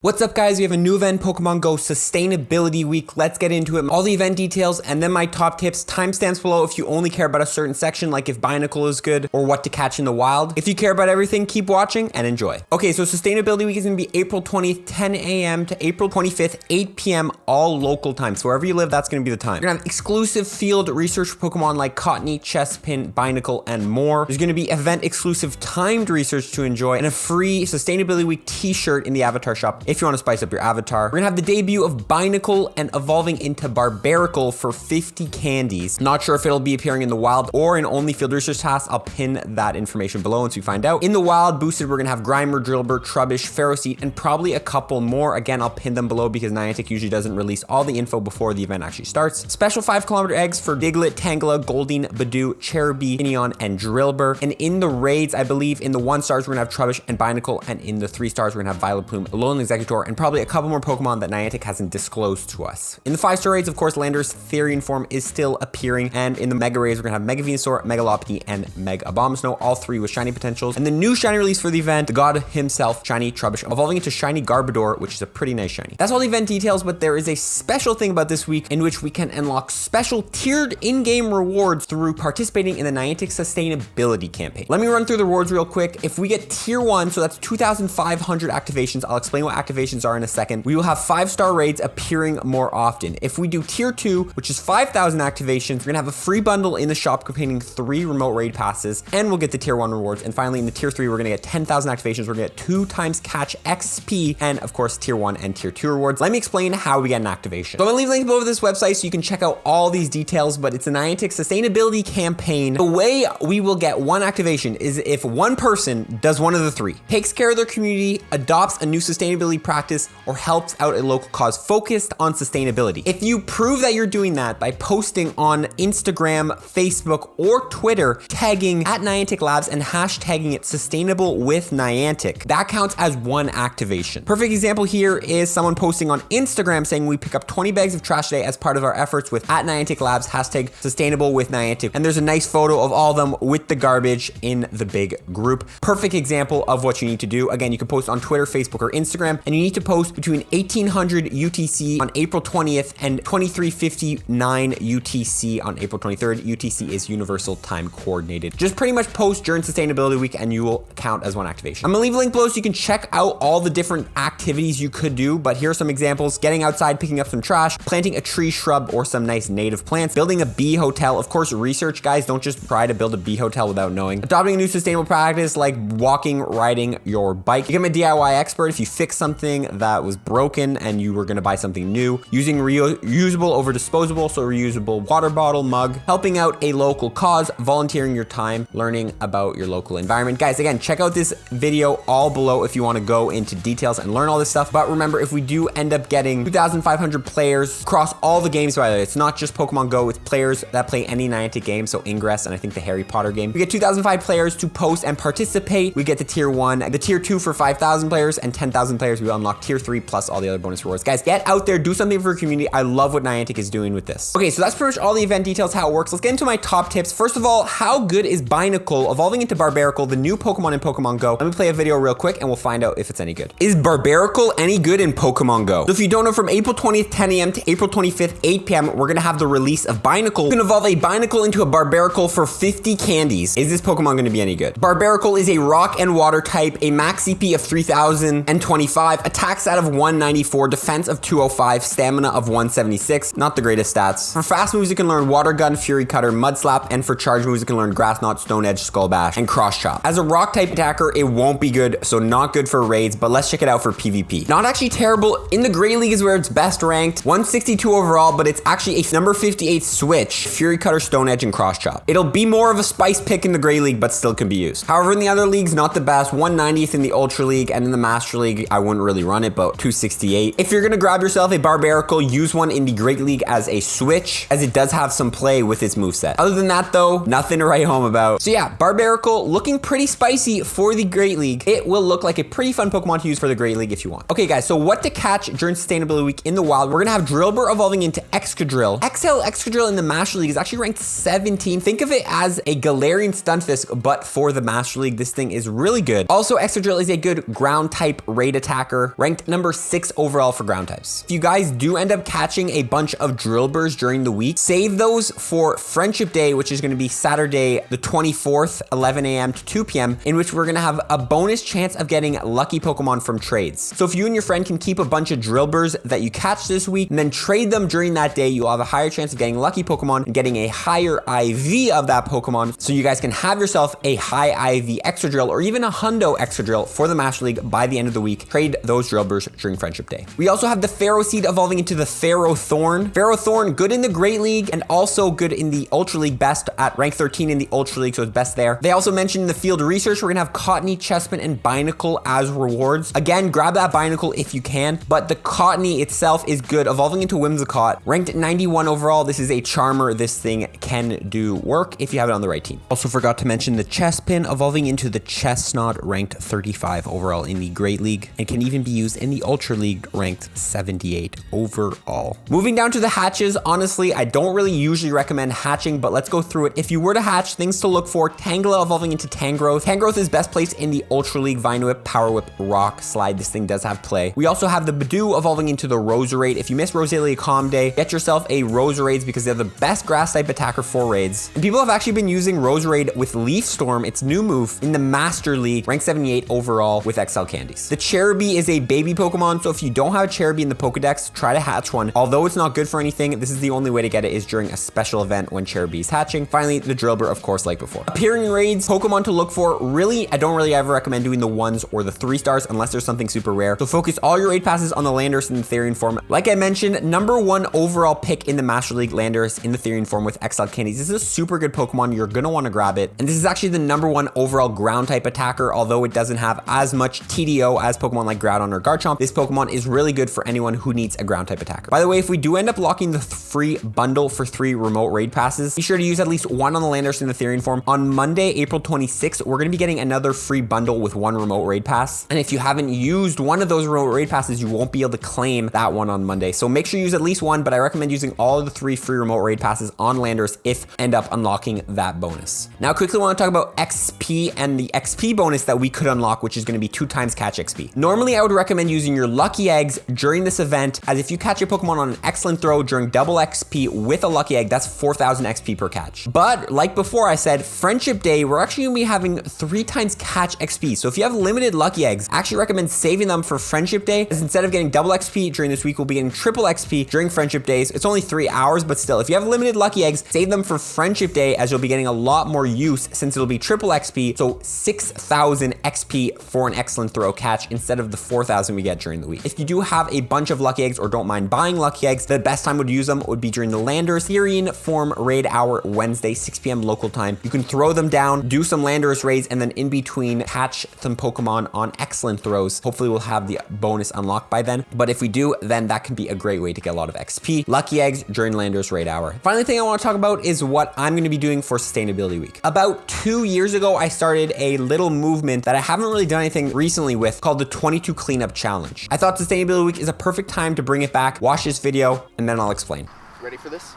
What's up guys, we have a new event, Pokemon Go Sustainability Week. Let's get into it. All the event details and then my top tips, timestamps below if you only care about a certain section, like if Binacle is good or what to catch in the wild. If you care about everything, keep watching and enjoy. Okay, so Sustainability Week is gonna be April 20th, 10 a.m. to April 25th, 8 p.m. all local time. So wherever you live, that's gonna be the time. You're gonna have exclusive field research for Pokemon like Cottony, Chespin, Binacle, and more. There's gonna be event exclusive timed research to enjoy and a free Sustainability Week t-shirt in the avatar shop if you want to spice up your avatar. We're gonna have the debut of Binacle and evolving into Barbaracle for 50 candies. Not sure if it'll be appearing in the wild or in only field research tasks. I'll pin that information below once we find out. In the wild boosted, we're gonna have Grimer, Drillbur, Trubbish, Ferroseed, and probably a couple more. Again, I'll pin them below because Niantic usually doesn't release all the info before the event actually starts. Special 5-kilometer eggs for Diglett, Tangela, Goldeen, Badoo, Cherubi, Pinion, and Drillbur. And in the raids, I believe in the 1 stars, we're gonna have Trubbish and Binacle, and in the 3 stars, we're gonna have Vileplume, Alolan Executor, and probably a couple more Pokemon that Niantic hasn't disclosed to us. In the 5-star raids, of course, Lander's Therian form is still appearing, and in the Mega raids, we're gonna have Mega Venusaur, Mega Lopunny, and Mega Abomasnow, all 3 with shiny potentials. And the new shiny release for the event, the god himself, Shiny Trubbish, evolving into Shiny Garbodor, which is a pretty nice shiny. That's all the event details, but there is a special thing about this week in which we can unlock special tiered in-game rewards through participating in the Niantic Sustainability campaign. Let me run through the rewards real quick. If we get tier 1, so that's 2,500 activations, I'll explain what activations are in a second. We will have 5-star raids appearing more often. If we do tier 2, which is 5,000 activations, we're gonna have a free bundle in the shop containing 3 remote raid passes, and we'll get the tier 1 rewards. And finally, in the tier 3, we're gonna get 10,000 activations. We're gonna get 2 times catch XP, and of course, tier 1 and tier 2 rewards. Let me explain how we get an activation. So I'm gonna leave links below this website so you can check out all these details, but it's a Niantic Sustainability campaign. The way we will get 1 activation is if 1 person does one of the 3, takes care of their community, adopts a new sustainability practice, or helps out a local cause focused on sustainability. If you prove that you're doing that by posting on Instagram, Facebook, or Twitter, tagging at Niantic Labs and hashtagging it sustainable with Niantic, that counts as 1 activation. Perfect example here is someone posting on Instagram saying we pick up 20 bags of trash today as part of our efforts with at Niantic Labs, hashtag sustainable with Niantic. And there's a nice photo of all of them with the garbage in the big group. Perfect example of what you need to do. Again, you can post on Twitter, Facebook, or Instagram, and you need to post between 1800 UTC on April 20th and 2359 UTC on April 23rd. UTC is Universal Time Coordinated. Just pretty much post during Sustainability Week and you will count as 1 activation. I'm gonna leave a link below so you can check out all the different activities you could do, but here are some examples. Getting outside, picking up some trash, planting a tree, shrub, or some nice native plants, building a bee hotel. Of course, research, guys, don't just try to build a bee hotel without knowing. Adopting a new sustainable practice like walking, riding your bike. Become a DIY expert if you fix something that was broken and you were gonna buy something new. Using reusable over disposable, so reusable water bottle, mug. Helping out a local cause, volunteering your time, learning about your local environment. Guys, again, check out this video all below if you wanna go into details and learn all this stuff. But remember, if we do end up getting 2,500 players across all the games, by the way, it's not just Pokemon Go, it's players that play any Niantic game, so Ingress and I think the Harry Potter game. We get 2,005 players to post and participate. We get the tier 1, the tier 2 for 5,000 players, and 10,000 players, we will unlock tier 3 plus all the other bonus rewards. Guys, get out there, do something for your community. I love what Niantic is doing with this. Okay, so that's pretty much all the event details, how it works. Let's get into my top tips. First of all, how good is Binacle evolving into Barbaracle, the new Pokemon in Pokemon Go? Let me play a video real quick and we'll find out if it's any good. Is Barbaracle any good in Pokemon Go? So if you don't know, from April 20th, 10 a.m. to April 25th, 8 p.m., we're gonna have the release of Binacle. You can evolve a Binacle into a Barbaracle for 50 candies. Is this Pokemon gonna be any good? Barbaracle is a rock and water type, a max CP of 3,025, attack stat of 194, defense of 205, stamina of 176. Not the greatest stats. For fast moves, you can learn Water Gun, Fury Cutter, Mud Slap, and for charge moves, you can learn Grass Knot, Stone Edge, Skull Bash, and Cross Chop. As a rock type attacker, it won't be good, so not good for raids, but let's check it out for PvP. Not actually terrible. In the Great League is where it's best ranked. 162 overall, but it's actually a number 58 switch. Fury Cutter, Stone Edge, and Cross Chop. It'll be more of a spice pick in the Great League, but still can be used. However, in the other leagues, not the best. 190th in the Ultra League, and in the Master League, I wouldn't really run it, but 268. If you're gonna grab yourself a Barbaracle, use one in the Great League as a switch, as it does have some play with its moveset. Other than that though, nothing to write home about. So yeah, Barbaracle looking pretty spicy for the Great League. It will look like a pretty fun Pokemon to use for the Great League if you want. Okay guys, so what to catch during Sustainability Week in the wild? We're gonna have Drillbur evolving into Excadrill. Excadrill in the Master League is actually ranked 17. Think of it as a Galarian Stunfisk, but for the Master League. This thing is really good. Also, Excadrill is a good ground type raid attacker. attacker, ranked number 6 overall for ground types. If you guys do end up catching a bunch of Drillburs during the week, save those for Friendship Day, which is going to be Saturday the 24th, 11 a.m. to 2 p.m., in which we're going to have a bonus chance of getting lucky Pokemon from trades. So if you and your friend can keep a bunch of Drillburs that you catch this week and then trade them during that day, you'll have a higher chance of getting lucky Pokemon and getting a higher IV of that Pokemon, so you guys can have yourself a high IV extra drill or even a hundo extra drill for the Master League by the end of the week. Trade those Drillburs during Friendship Day. We also have the Pharaoh Seed evolving into the Pharaoh Thorn. Pharaoh Thorn, good in the Great League and also good in the Ultra League, best at rank 13 in the Ultra League, so it's best there. They also mentioned in the field research, we're gonna have Cottony, Chespin, and Binacle as rewards. Again, grab that Binacle if you can, but the Cottony itself is good, evolving into Whimsicott. Ranked 91 overall, this is a Charmer. This thing can do work if you have it on the right team. Also forgot to mention the Chespin evolving into the Chestnut, ranked 35 overall in the Great League, and can even be used in the Ultra League, ranked 78 overall. Moving down to the hatches, honestly, I don't really usually recommend hatching, but let's go through it. If you were to hatch, things to look for: Tangela evolving into Tangrowth. Tangrowth is best placed in the Ultra League, Vine Whip, Power Whip, Rock Slide. This thing does have play. We also have the Badoo evolving into the Roserade. If you miss Roselia Calm Day, get yourself a Roserades because they're the best grass type attacker for raids. And people have actually been using Roserade with Leaf Storm, its new move, in the Master League, ranked 78 overall with XL candies. The Cherubi is a baby Pokemon, so if you don't have a Cherubi in the Pokedex, try to hatch one. Although it's not good for anything, this is the only way to get it is during a special event when Cherubi is hatching. Finally, the Drillbur, of course, like before. Appearing in raids, Pokemon to look for, really, I don't really ever recommend doing the 1s or the 3 stars unless there's something super rare. So focus all your raid passes on the Landorus in the Therian form. Like I mentioned, number 1 overall pick in the Master League, Landorus in the Therian form with XL candies. This is a super good Pokemon. You're gonna want to grab it. And this is actually the number 1 overall ground type attacker, although it doesn't have as much TDO as Pokemon like Groudon or Garchomp. This Pokemon is really good for anyone who needs a ground type attacker. By the way, if we do end up locking the free bundle for 3 remote raid passes, be sure to use at least 1 on the Landorus in the Therian form. On Monday, April 26th, we're gonna be getting another free bundle with 1 remote raid pass. And if you haven't used one of those remote raid passes, you won't be able to claim that one on Monday. So make sure you use at least 1, but I recommend using all of the 3 free remote raid passes on Landorus if end up unlocking that bonus. Now quickly want to talk about XP and the XP bonus that we could unlock, which is going to be 2 times catch XP. Normally I would recommend using your lucky eggs during this event, as if you catch a Pokemon on an excellent throw during double XP with a lucky egg, that's 4,000 XP per catch. But like before I said, Friendship Day, we're actually going to be having 3 times catch XP. So if you have limited lucky eggs, I actually recommend saving them for Friendship Day, as instead of getting double XP during this week, we'll be getting triple XP during Friendship Days. It's only 3 hours, but still, if you have limited lucky eggs, save them for Friendship Day, as you'll be getting a lot more use since it'll be triple XP. So 6,000 XP for an excellent throw catch instead of the 4,000 we get during the week. If you do have a bunch of lucky eggs or don't mind buying lucky eggs, the best time would use them would be during the Landorus Therian form raid hour, Wednesday, 6 p.m. local time. You can throw them down, do some Landorus raids, and then in between catch some Pokemon on excellent throws. Hopefully we'll have the bonus unlocked by then. But if we do, then that can be a great way to get a lot of XP. Lucky eggs during Landorus raid hour. Finally thing I want to talk about is what I'm going to be doing for Sustainability Week. About 2 years ago, I started a little movement that I haven't really done anything recently with, called the 22 Cleanup Challenge. I thought Sustainability Week is a perfect time to bring it back. Watch this video and then I'll explain. Ready for this?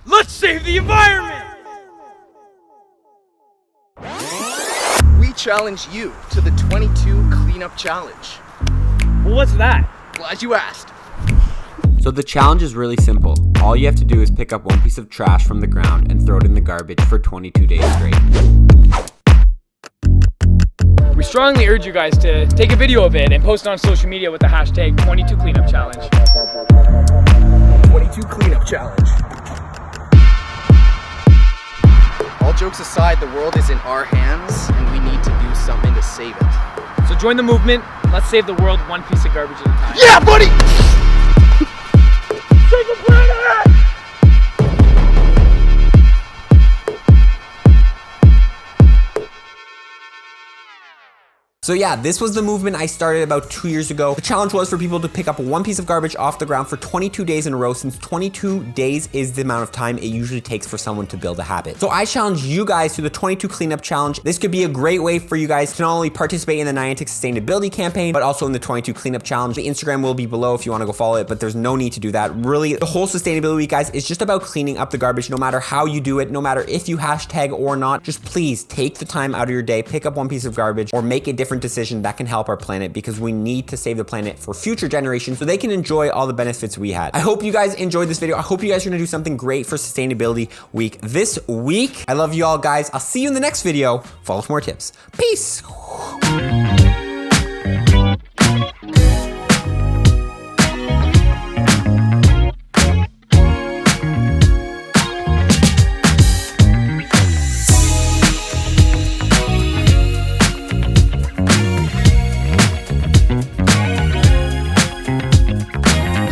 Let's save the environment! We challenge you to the 22 Cleanup Challenge. Well, what's that? Glad you asked. So the challenge is really simple. All you have to do is pick up 1 piece of trash from the ground and throw it in the garbage for 22 days straight. We strongly urge you guys to take a video of it and post it on social media with the hashtag 22 Cleanup Challenge. 22 Cleanup Challenge. All jokes aside, the world is in our hands and we need to do something to save it. So join the movement. Let's save the world 1 piece of garbage at a time. Yeah, buddy! Save the planet! So yeah, this was the movement I started about 2 years ago. The challenge was for people to pick up one piece of garbage off the ground for 22 days in a row, since 22 days is the amount of time it usually takes for someone to build a habit. So I challenge you guys to the 22 cleanup challenge. This could be a great way for you guys to not only participate in the Niantic sustainability campaign, but also in the 22 cleanup challenge. The Instagram will be below if you want to go follow it, but there's no need to do that. Really, the whole sustainability week, guys, is just about cleaning up the garbage, no matter how you do it, no matter if you hashtag or not. Just please take the time out of your day, pick up one piece of garbage, or make a different decision that can help our planet, because we need to save the planet for future generations so they can enjoy all the benefits we had. I hope you guys enjoyed this video. I hope you guys are gonna do something great for Sustainability Week this week. I love you all, guys. I'll see you in the next video. Follow for more tips. Peace.